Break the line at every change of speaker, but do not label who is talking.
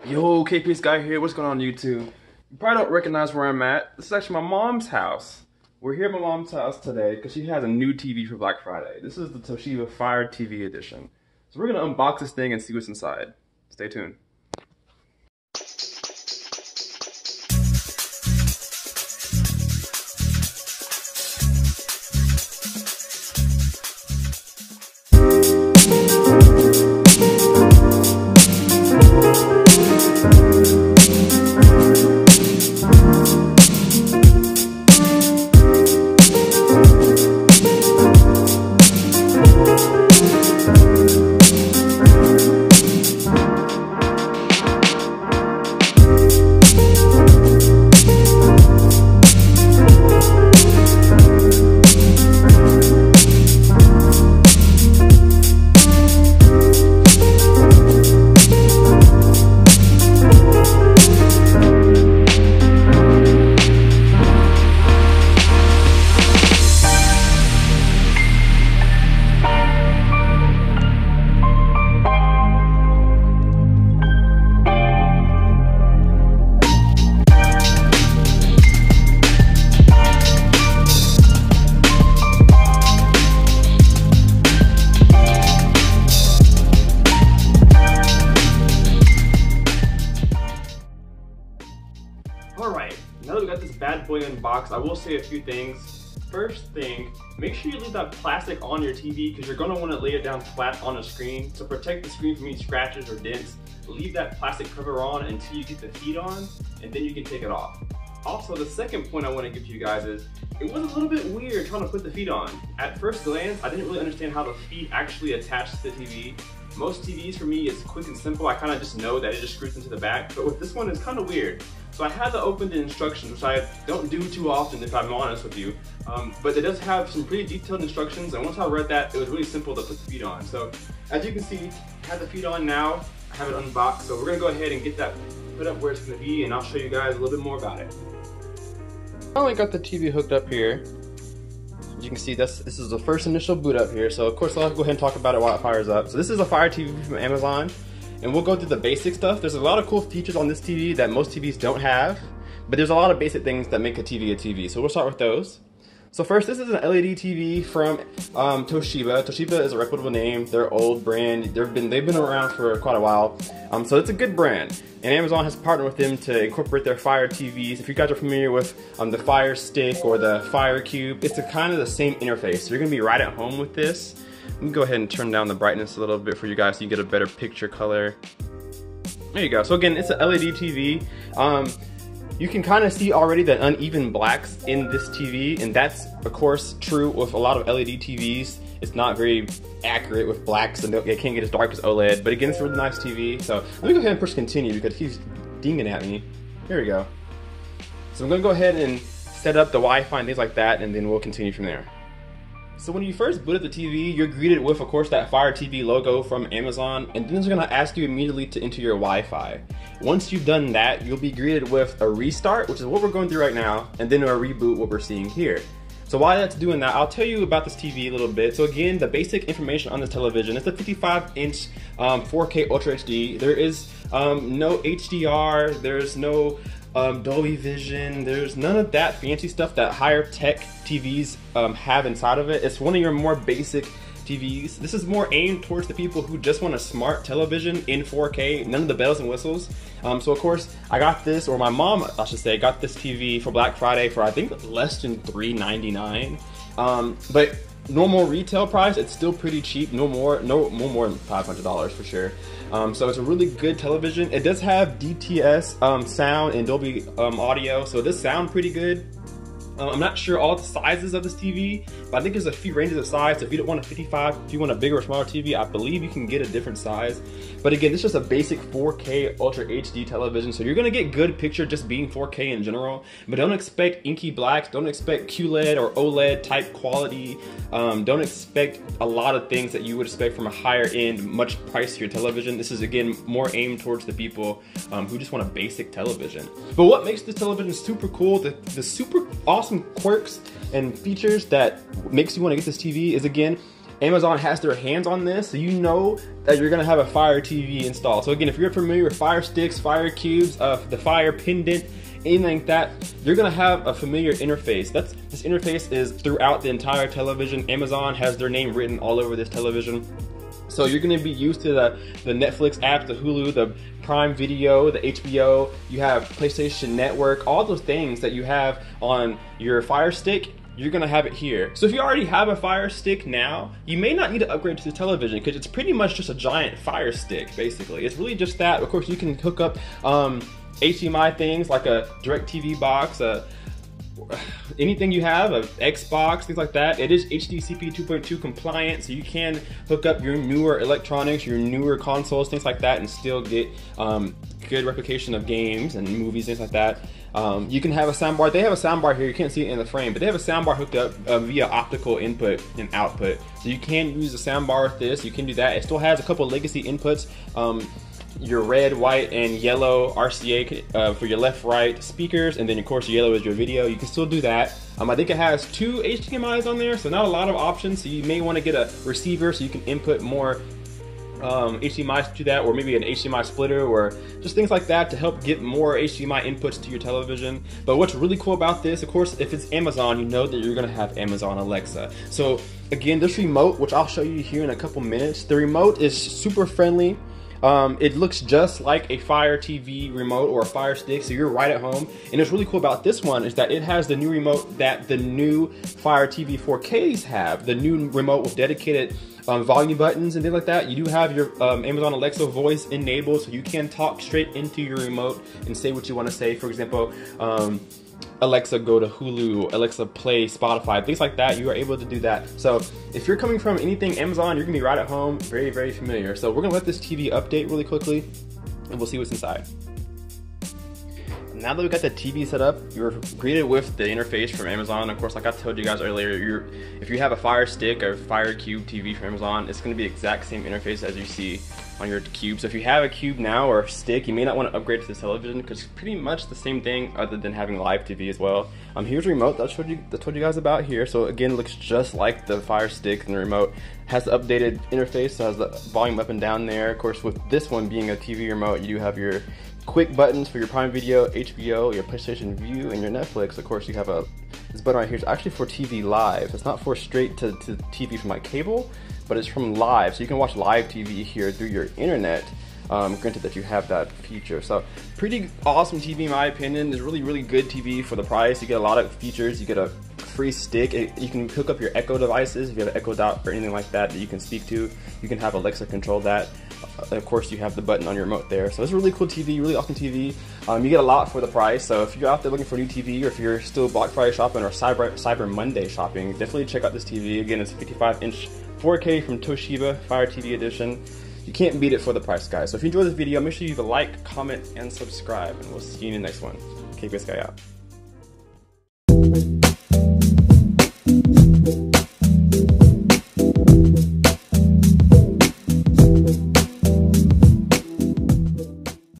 Yo, Kpaceguy here. What's going on YouTube? You probably don't recognize where I'm at. This is actually my mom's house. We're here at my mom's house today because she has a new TV for Black Friday. This is the Toshiba Fire TV edition. So we're going to unbox this thing and see what's inside. Stay tuned. Alright, now that we got this bad boy unboxed, I will say a few things. First thing, make sure you leave that plastic on your TV because you're going to want to lay it down flat on the screen. So protect the screen from any scratches or dents. Leave that plastic cover on until you get the feet on, and then you can take it off. Also, the second point I want to give to you guys is, it was a little bit weird trying to put the feet on. At first glance, I didn't really understand how the feet actually attach to the TV. Most TVs for me is quick and simple. I kind of just know that it just screws into the back, but with this one it's kind of weird. So I had to open the instructions, which I don't do too often if I'm honest with you. But it does have some pretty detailed instructions, and once I read that, it was really simple to put the feet on. So as you can see, I have the feet on now. I have it unboxed, so we're gonna go ahead and get that put up where it's gonna be, and I'll show you guys a little bit more about it. I only got the TV hooked up here. As you can see, this is the first initial boot up here. So of course I'll go ahead and talk about it while it fires up. So this is a Fire TV from Amazon, and we'll go through the basic stuff. There's a lot of cool features on this TV that most TVs don't have, but there's a lot of basic things that make a TV. So we'll start with those. So first, this is an LED TV from Toshiba. Toshiba is a reputable name. They're an old brand. They've been around for quite a while. So it's a good brand. And Amazon has partnered with them to incorporate their Fire TVs. If you guys are familiar with the Fire Stick or the Fire Cube, it's kind of the same interface. So you're gonna be right at home with this. Let me go ahead and turn down the brightness a little bit for you guys so you get a better picture color. There you go. So again, it's an LED TV. You can kind of see already the uneven blacks in this TV, and that's of course true with a lot of LED TVs. It's not very accurate with blacks, and it can't get as dark as OLED, but again, it's a really nice TV. So let me go ahead and push continue because he's dinging at me. Here we go. So I'm gonna go ahead and set up the Wi-Fi and things like that, and then we'll continue from there. So when you first boot up the TV, you're greeted with, of course, that Fire TV logo from Amazon, and then it's gonna ask you immediately to enter your Wi-Fi. Once you've done that, you'll be greeted with a restart, which is what we're going through right now, and then a reboot, what we're seeing here. So while that's doing that, I'll tell you about this TV a little bit. So again, the basic information on this television, it's a 55-inch 4K Ultra HD. There is no HDR, there's no Dolby Vision, there's none of that fancy stuff that higher tech TVs have inside of it. It's one of your more basic TVs. This is more aimed towards the people who just want a smart television in 4K, none of the bells and whistles. So of course, I got this, or my mom, I should say, got this TV for Black Friday for I think less than $399. But normal retail price, it's still pretty cheap, no more than $500 for sure. So it's a really good television. It does have DTS sound and Dolby audio, so it does sound pretty good. I'm not sure all the sizes of this TV, but I think there's a few ranges of size. So if you don't want a 55, if you want a bigger or smaller TV, I believe you can get a different size. But again, this is just a basic 4K Ultra HD television, so you're gonna get good picture just being 4K in general, but don't expect inky blacks, don't expect QLED or OLED type quality, don't expect a lot of things that you would expect from a higher end, much pricier television. This is again more aimed towards the people who just want a basic television. But what makes this television super cool, the super awesome quirks and features that makes you want to get this TV is, again,
Amazon has their hands on this, so you know that you're gonna have a Fire TV installed. So again, if you're familiar with Fire Sticks, Fire Cubes, the Fire Pendant, anything like that, you're gonna have a familiar interface. This interface is throughout the entire television. Amazon has their name written all over this television. So you're gonna be used to the Netflix apps, the Hulu, the Prime Video, the HBO, you have PlayStation Network, all those things that you have on your Fire Stick, you're gonna have it here. So if you already have a Fire Stick now, you may not need to upgrade to the television because it's pretty much just a giant Fire Stick, basically. It's really just that. Of course, you can hook up HDMI things like a DirecTV box, anything you have, an Xbox, things like that. It is HDCP 2.2 compliant, so you can hook up your newer electronics, your newer consoles, things like that, and still get good replication of games and movies, things like that. You can have a soundbar. They have a soundbar here. You can't see it in the frame, but they have a soundbar hooked up via optical input and output. So you can use a soundbar with this. You can do that. It still has a couple legacy inputs. Your red, white, and yellow RCA for your left, right speakers, and then of course yellow is your video. You can still do that. I think it has 2 HDMIs on there, so not a lot of options. So you may want to get a receiver so you can input more HDMI to that, or maybe an HDMI splitter, or just things like that to help get more HDMI inputs to your television. But what's really cool about this, of course, if it's Amazon, you know that you're gonna have Amazon Alexa. So again, this remote, which I'll show you here in a couple minutes, the remote is super friendly. It looks just like a Fire TV remote or a Fire Stick, so you're right at home. And what's really cool about this one is that it has the new remote that the new Fire TV 4Ks have. The new remote with dedicated volume buttons and things like that. You do have your Amazon Alexa voice enabled, so you can talk straight into your remote and say what you want to say. For example, Alexa, go to Hulu, Alexa, play Spotify, things like that. You are able to do that. So if you're coming from anything Amazon, you're gonna be right at home, very, very familiar. So we're gonna let this TV update really quickly and we'll see what's inside. Now that we got the TV set up, you're greeted with the interface from Amazon. Of course, like I told you guys earlier, if you have a Fire Stick or Fire Cube TV from Amazon, it's gonna be the exact same interface as you see on your Cube. So if you have a Cube now or a Stick, you may not want to upgrade to the television because it's pretty much the same thing other than having live TV as well. Here's the remote that I told you guys about here. So again, it looks just like the Fire Stick, and the remote has the updated interface, so it has the volume up and down there. Of course, with this one being a TV remote, you do have your quick buttons for your Prime Video, HBO, your PlayStation View, and your Netflix. Of course, you have this button right here. It's actually for TV Live. It's not for straight to TV from like cable, but it's from live. So you can watch live TV here through your internet. Granted that you have that feature. So pretty awesome TV in my opinion. It's really, really good TV for the price. You get a lot of features. You get a free stick. You can hook up your Echo devices if you have an Echo Dot or anything like that that you can speak to. You can have Alexa control that. Of course, you have the button on your remote there. So it's a really cool TV, really awesome TV. You get a lot for the price. So if you're out there looking for a new TV, or if you're still Black Friday shopping or Cyber Monday shopping, definitely check out this TV. Again, it's a 55-inch 4K from Toshiba, Fire TV Edition. You can't beat it for the price, guys. So if you enjoyed this video, make sure you leave a like, comment, and subscribe. And we'll see you in the next one. Kpaceguy out.